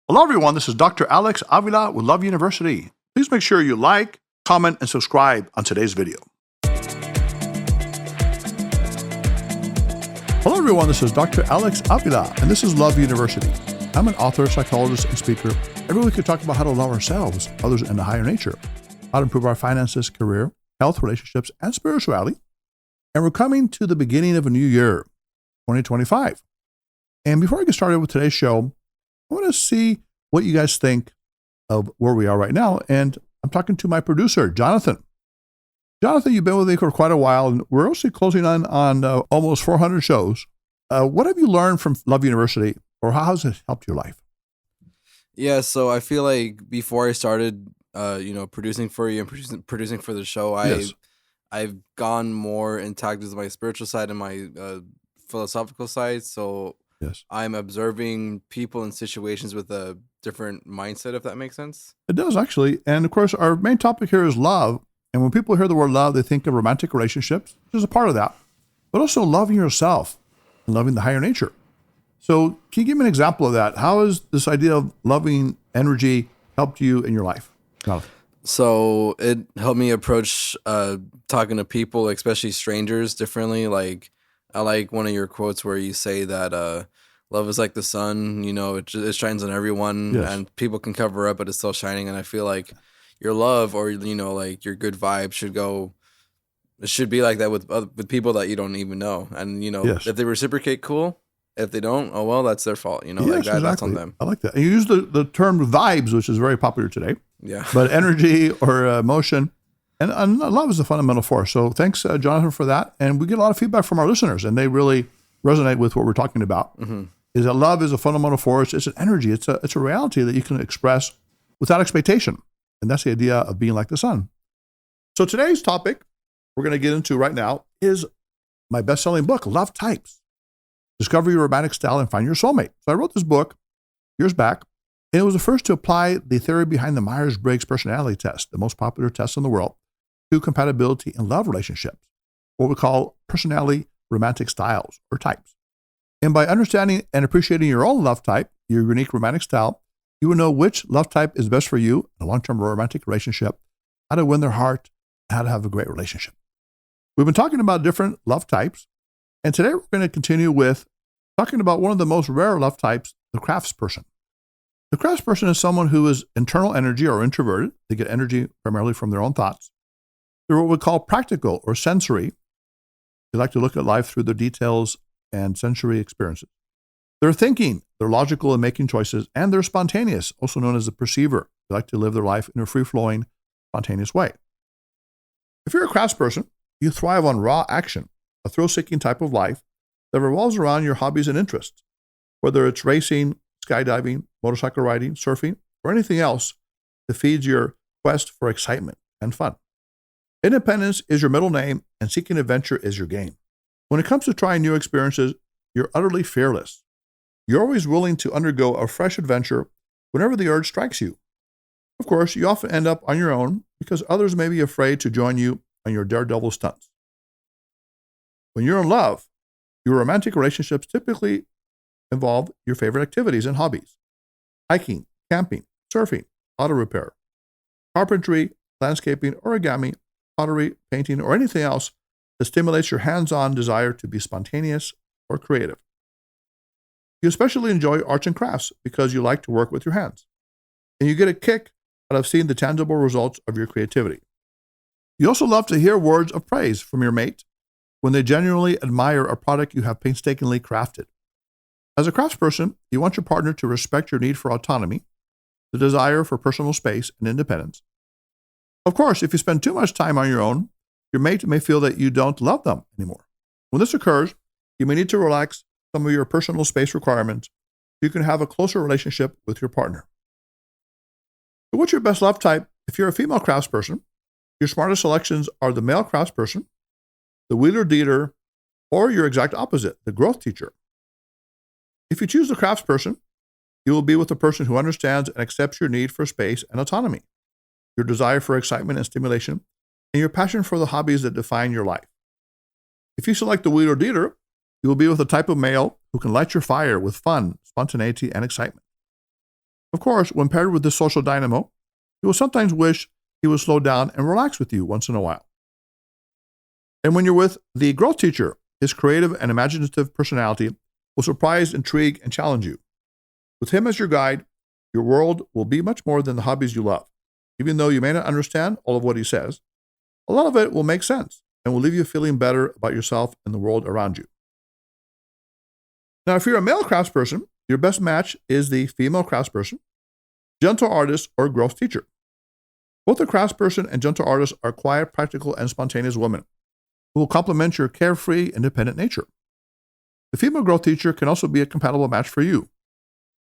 Hello, everyone. This is Dr. Alex Avila with Love University. Please make sure you like, comment, and subscribe on today's video. Hello, everyone. This is Dr. Alex Avila, and this is Love University. I'm an author, psychologist, and speaker. Every week we talk about how to love ourselves, others, and the higher nature, how to improve our finances, career, health, relationships, and spirituality. And we're coming to the beginning of a new year, 2025. And before I get started with today's show, I want to see what you guys think of where we are right now. And I'm talking to my producer, Jonathan. Jonathan, you've been with me for quite a while, and we're also closing on almost 400 shows. What have you learned from Love University, or how has it helped your life? Yeah, so I feel like before I started, producing for you and producing for the show, Yes. I've gone more intact with my spiritual side and my philosophical side. So Yes. I'm observing people and situations with a different mindset, if that makes sense. It does, actually. And of course, our main topic here is love. And when people hear the word love, they think of romantic relationships, which is a part of that, but also loving yourself and loving the higher nature. So can you give me an example of that? How has this idea of loving energy helped you in your life? Jonathan? So it helped me approach talking to people, especially strangers, differently. Like I like one of your quotes where you say that love is like the sun. It shines on everyone, Yes. and people can cover up, but it's still shining. And I feel like your love, or like your good vibe, it should be like that with people that you don't even know. And Yes. if they reciprocate, cool. If they don't, oh well, that's their fault. Yes, Like that, that's on exactly. them. I like that. And you use the term vibes, which is very popular today, Yeah. but energy or emotion. And love is the fundamental force. So thanks, Jonathan, for that. And we get a lot of feedback from our listeners, and they really resonate with what we're talking about. Mm-hmm. Is that love is a fundamental force. It's an energy. It's a reality that you can express without expectation. And that's the idea of being like the sun. So today's topic we're going to get into right now is my best-selling book, Love Types. Discover your romantic style and find your soulmate. So I wrote this book years back, and it was the first to apply the theory behind the Myers-Briggs personality test, the most popular test in the world, to compatibility in love relationships, what we call personality romantic styles or types. And by understanding and appreciating your own love type, your unique romantic style, you will know which love type is best for you in a long-term romantic relationship, how to win their heart, and how to have a great relationship. We've been talking about different love types, and today we're going to continue with talking about one of the most rare love types, the Craftsperson. The Craftsperson is someone who is internal energy or introverted. They get energy primarily from their own thoughts. They're what we call practical or sensory. They like to look at life through the details and sensory experiences. They're thinking, they're logical in making choices, and they're spontaneous, also known as a perceiver. They like to live their life in a free-flowing, spontaneous way. If you're a Craftsperson, you thrive on raw action, a thrill-seeking type of life that revolves around your hobbies and interests, whether it's racing, skydiving, motorcycle riding, surfing, or anything else that feeds your quest for excitement and fun. Independence is your middle name, and seeking adventure is your game. When it comes to trying new experiences, you're utterly fearless. You're always willing to undergo a fresh adventure whenever the urge strikes you. Of course, you often end up on your own because others may be afraid to join you on your daredevil stunts. When you're in love, your romantic relationships typically involve your favorite activities and hobbies: hiking, camping, surfing, auto repair, carpentry, landscaping, origami, pottery, painting, or anything else that stimulates your hands-on desire to be spontaneous or creative. You especially enjoy arts and crafts because you like to work with your hands, and you get a kick out of seeing the tangible results of your creativity. You also love to hear words of praise from your mate when they genuinely admire a product you have painstakingly crafted. As a craftsperson, you want your partner to respect your need for autonomy, the desire for personal space and independence. Of course, if you spend too much time on your own, your mate may feel that you don't love them anymore. When this occurs, you may need to relax some of your personal space requirements so you can have a closer relationship with your partner. So what's your best love type? If you're a female craftsperson, your smartest selections are the male craftsperson, the wheeler-dealer, or your exact opposite, the growth teacher. If you choose the craftsperson, you will be with a person who understands and accepts your need for space and autonomy, your desire for excitement and stimulation, and your passion for the hobbies that define your life. If you select the wheeler-dealer, you will be with a type of male who can light your fire with fun, spontaneity, and excitement. Of course, when paired with this social dynamo, you will sometimes wish he would slow down and relax with you once in a while. And when you're with the growth teacher, his creative and imaginative personality will surprise, intrigue, and challenge you. With him as your guide, your world will be much more than the hobbies you love. Even though you may not understand all of what he says, a lot of it will make sense and will leave you feeling better about yourself and the world around you. Now, if you're a male craftsperson, your best match is the female craftsperson, gentle artist, or growth teacher. Both the craftsperson and gentle artist are quiet, practical, and spontaneous women who will complement your carefree, independent nature. The female growth teacher can also be a compatible match for you.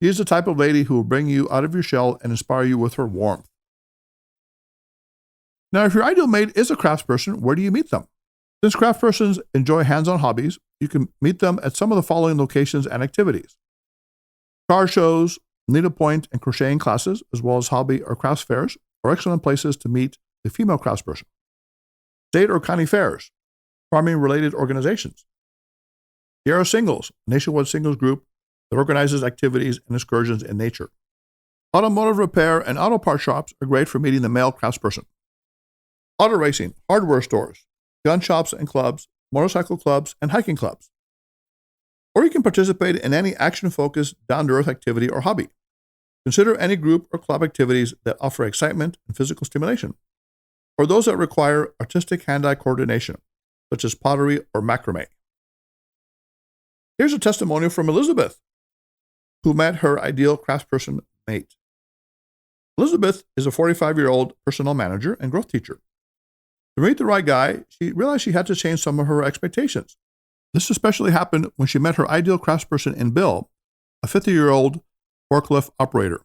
She is the type of lady who will bring you out of your shell and inspire you with her warmth. Now, if your ideal mate is a craftsperson, where do you meet them? Since craftspersons enjoy hands-on hobbies, you can meet them at some of the following locations and activities: car shows, needlepoint and crocheting classes, as well as hobby or crafts fairs, are excellent places to meet the female craftsperson. State or county fairs, farming-related organizations. Sierra Singles, a nationwide singles group that organizes activities and excursions in nature. Automotive repair and auto part shops are great for meeting the male craftsperson. Auto racing, hardware stores, gun shops and clubs, motorcycle clubs, and hiking clubs. Or you can participate in any action-focused, down-to-earth activity or hobby. Consider any group or club activities that offer excitement and physical stimulation, or those that require artistic hand-eye coordination, such as pottery or macrame. Here's a testimonial from Elizabeth, who met her ideal craftsperson mate. Elizabeth is a 45-year-old personnel manager and growth teacher. To meet the right guy, she realized she had to change some of her expectations. This especially happened when she met her ideal craftsperson in Bill, a 50-year-old forklift operator.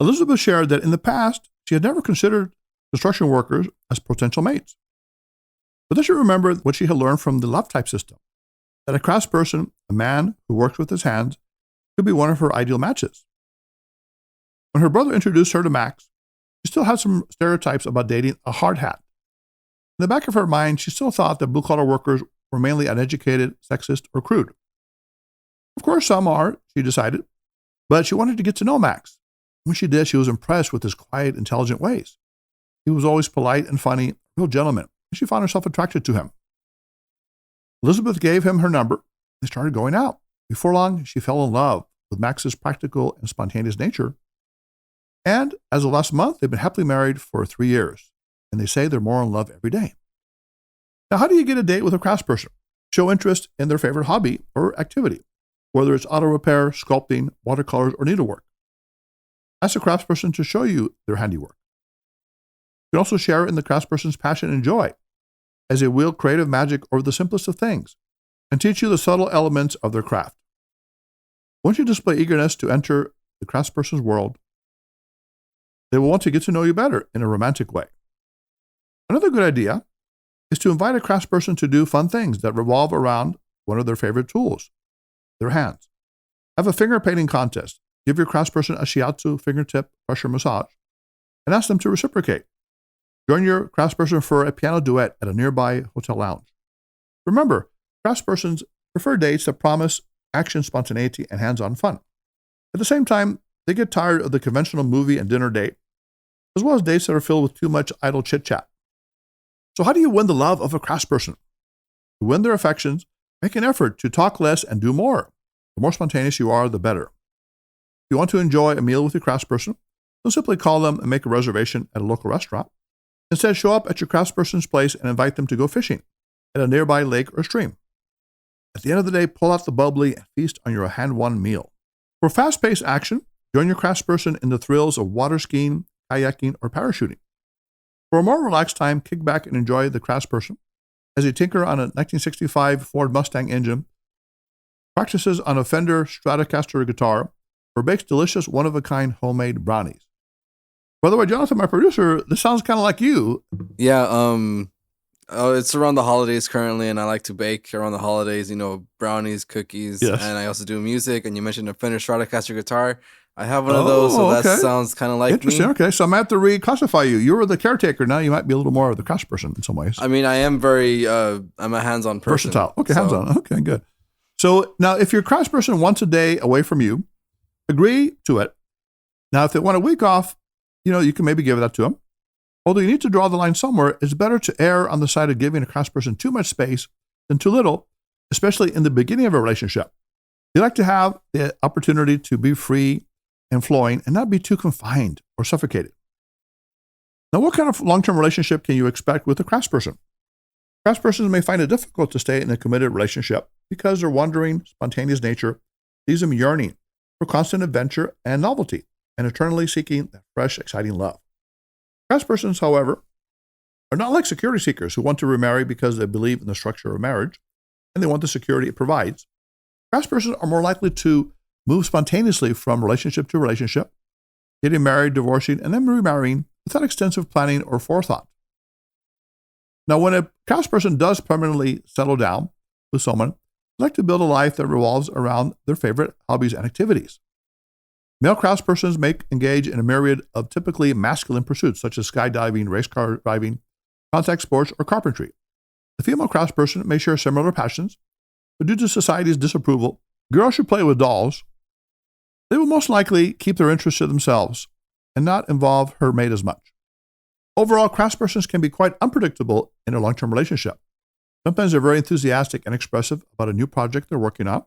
Elizabeth shared that in the past, she had never considered construction workers as potential mates. But then she remembered what she had learned from the love type system, that a craftsperson, a man who works with his hands, could be one of her ideal matches. When her brother introduced her to Max, she still had some stereotypes about dating a hard hat. In the back of her mind, she still thought that blue-collar workers were mainly uneducated, sexist, or crude. Of course, some are, she decided, but she wanted to get to know Max. When she did, she was impressed with his quiet, intelligent ways. He was always polite and funny, a real gentleman, and she found herself attracted to him. Elizabeth gave him her number. They started going out. Before long, she fell in love with Max's practical and spontaneous nature. And as of last month, they've been happily married for 3 years, and they say they're more in love every day. Now, how do you get a date with a craftsperson? Show interest in their favorite hobby or activity, whether it's auto repair, sculpting, watercolors, or needlework. Ask a craftsperson to show you their handiwork. You can also share in the craftsperson's passion and joy, as they wield creative magic over the simplest of things, and teach you the subtle elements of their craft. Once you display eagerness to enter the craftsperson's world, they will want to get to know you better in a romantic way. Another good idea is to invite a craftsperson to do fun things that revolve around one of their favorite tools, their hands. Have a finger painting contest. Give your craftsperson a shiatsu fingertip pressure massage and ask them to reciprocate. Join your craftsperson for a piano duet at a nearby hotel lounge. Remember, craftspersons prefer dates that promise action, spontaneity, and hands-on fun. At the same time, they get tired of the conventional movie and dinner date, as well as dates that are filled with too much idle chit-chat. So how do you win the love of a craftsperson? To win their affections, make an effort to talk less and do more. The more spontaneous you are, the better. If you want to enjoy a meal with your craftsperson, don't simply call them and make a reservation at a local restaurant. Instead, show up at your craftsperson's place and invite them to go fishing at a nearby lake or stream. At the end of the day, pull out the bubbly and feast on your hand-won meal. For fast-paced action, join your craftsperson in the thrills of water skiing, kayaking, or parachuting. For a more relaxed time, kick back and enjoy the craftsperson as they tinker on a 1965 Ford Mustang engine, practices on a Fender Stratocaster guitar, or bakes delicious one-of-a-kind homemade brownies. By the way, Jonathan, my producer, this sounds kind of like you. Yeah, it's around the holidays currently, and I like to bake around the holidays, brownies, cookies, Yes. And I also do music, and you mentioned a Fender Stratocaster guitar. I have one of those, so that sounds kind of like Interesting. me. Okay, so I'm going to have to reclassify you. You were the caretaker. Now you might be a little more of the craftsperson in some ways. I mean, I am I'm a hands-on person. Versatile. Okay, hands-on. Okay, good. So now if your craftsperson wants a day away from you, agree to it Now, if they want a week off, you can maybe give that to them. Although you need to draw the line somewhere, it's better to err on the side of giving a craftsperson too much space than too little, especially in the beginning of a relationship. You like to have the opportunity to be free and flowing and not be too confined or suffocated. Now, what kind of long-term relationship can you expect with a craftsperson? Craftspersons may find it difficult to stay in a committed relationship because their wandering, spontaneous nature leaves them yearning for constant adventure and novelty and eternally seeking that fresh, exciting love. Craftspersons, however, are not like security seekers who want to remarry because they believe in the structure of marriage and they want the security it provides. Craftspersons are more likely to move spontaneously from relationship to relationship, getting married, divorcing, and then remarrying without extensive planning or forethought. Now, when a craftsperson does permanently settle down with someone, they like to build a life that revolves around their favorite hobbies and activities. Male craftspersons may engage in a myriad of typically masculine pursuits, such as skydiving, race car driving, contact sports, or carpentry. The female craftsperson may share similar passions, but due to society's disapproval, girls should play with dolls. They will most likely keep their interests to themselves and not involve her mate as much. Overall, craftspersons can be quite unpredictable in a long-term relationship. Sometimes they're very enthusiastic and expressive about a new project they're working on.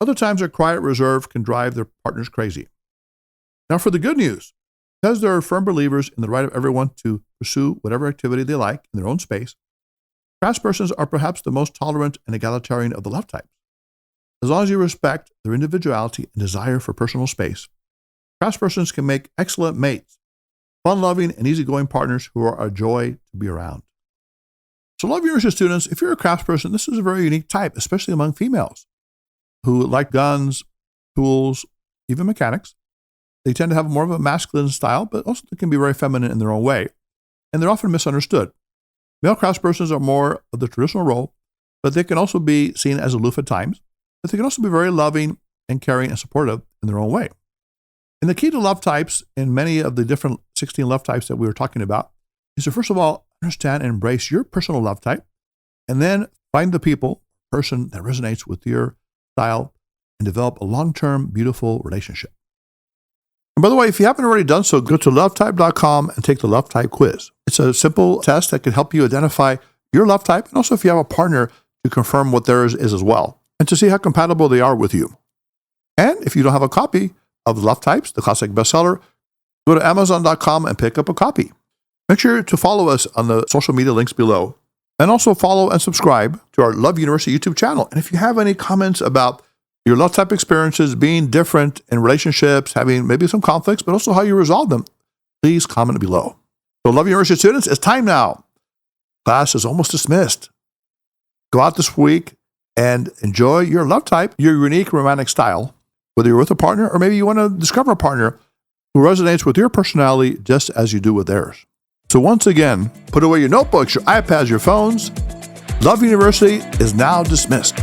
Other times, their quiet reserve can drive their partners crazy. Now, for the good news, because they are firm believers in the right of everyone to pursue whatever activity they like in their own space, craftspersons are perhaps the most tolerant and egalitarian of the love types. As long as you respect their individuality and desire for personal space, craftspersons can make excellent mates, fun-loving and easygoing partners who are a joy to be around. So, Love University students, if you're a craftsperson, this is a very unique type, especially among females who like guns, tools, even mechanics. They tend to have more of a masculine style, but also they can be very feminine in their own way, and they're often misunderstood. Male craftspersons are more of the traditional role, but they can also be seen as aloof at times, but they can also be very loving and caring and supportive in their own way. And the key to love types in many of the different 16 love types that we were talking about is to, first of all, understand and embrace your personal love type, and then find the person that resonates with your style and develop a long-term, beautiful relationship. And by the way, if you haven't already done so, go to lovetype.com and take the love type quiz. It's a simple test that can help you identify your love type, and also if you have a partner, to confirm what theirs is as well, and to see how compatible they are with you. And if you don't have a copy of Love Types, the classic bestseller, go to Amazon.com and pick up a copy. Make sure to follow us on the social media links below, and also follow and subscribe to our Love University YouTube channel. And if you have any comments about your love type experiences being different in relationships, having maybe some conflicts, but also how you resolve them, please comment below. So, Love University students, it's time now. Class is almost dismissed. Go out this week and enjoy your love type, your unique romantic style, whether you're with a partner or maybe you want to discover a partner who resonates with your personality just as you do with theirs. So once again, put away your notebooks, your iPads, your phones. Love University is now dismissed.